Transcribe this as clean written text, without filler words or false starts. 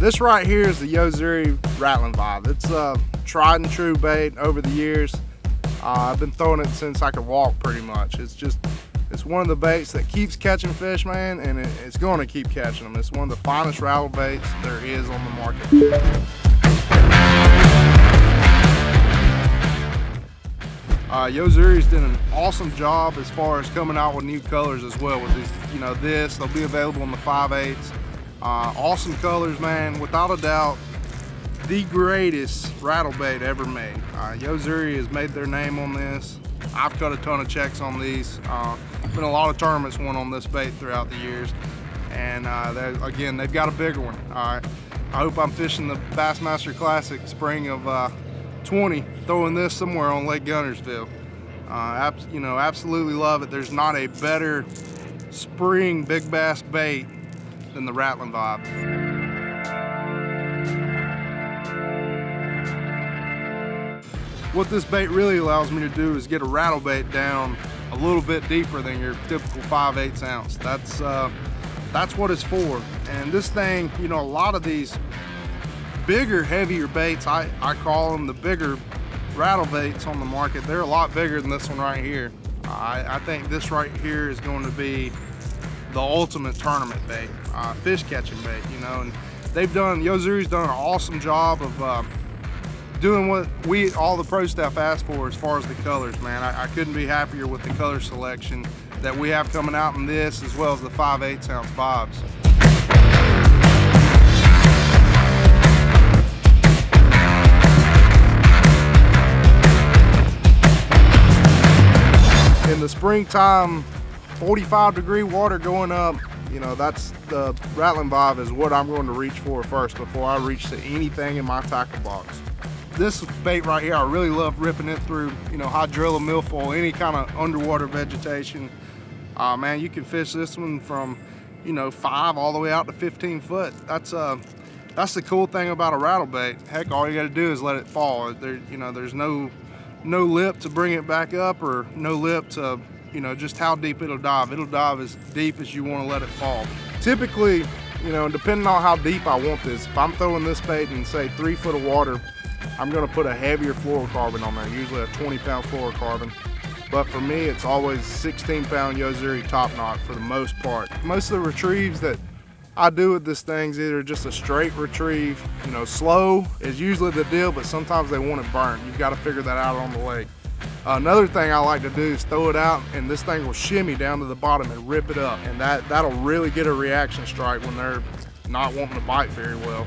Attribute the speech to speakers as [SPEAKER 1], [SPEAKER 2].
[SPEAKER 1] This right here is the Yo-Zuri Rattlin Vibe. It's a tried and true bait over the years. I've been throwing it since I could walk pretty much. It's one of the baits that keeps catching fish, man, and it's going to keep catching them. It's one of the finest rattle baits there is on the market. Yo-Zuri's done an awesome job as far as coming out with new colors as well. With these, they'll be available in the 5/8. Awesome colors, man. Without a doubt, the greatest rattle bait ever made. Yo-Zuri has made their name on this. I've cut a ton of checks on these. Been a lot of tournaments won on this bait throughout the years, and again, they've got a bigger one. I hope I'm fishing the Bassmaster Classic spring of 20, throwing this somewhere on Lake Guntersville. Absolutely love it. There's not a better spring big bass bait than the Rattlin Vibe. What this bait really allows me to do is get a rattle bait down a little bit deeper than your typical 5/8 ounce. That's what it's for. And this thing, a lot of these bigger, heavier baits, I call them the bigger rattle baits on the market, they're a lot bigger than this one right here. I think this right here is going to be the ultimate tournament bait, fish catching bait, and Yo-Zuri's done an awesome job of doing what all the pro staff asked for as far as the colors, man. I couldn't be happier with the color selection that we have coming out in this, as well as the 5/8 ounce Vibes. In the springtime, 45-degree water going up, that's the Rattlin Vibe is what I'm going to reach for first before I reach to anything in my tackle box. This bait right here, I really love ripping it through, hydrilla, milfoil, any kind of underwater vegetation. Man, you can fish this one from, 5 all the way out to 15 foot. That's the cool thing about a rattle bait. Heck, all you got to do is let it fall. There's no lip to bring it back up, or no lip to, just how deep it'll dive. It'll dive as deep as you want to let it fall. Typically, depending on how deep I want this, if I'm throwing this bait in, say, 3 foot of water, I'm going to put a heavier fluorocarbon on there, usually a 20-pound fluorocarbon. But for me, it's always 16-pound Yo-Zuri top knot for the most part. Most of the retrieves that I do with this thing's either just a straight retrieve, slow is usually the deal, but sometimes they want it burnt. You've got to figure that out on the lake. Another thing I like to do is throw it out, and this thing will shimmy down to the bottom and rip it up, and that'll really get a reaction strike when they're not wanting to bite very well.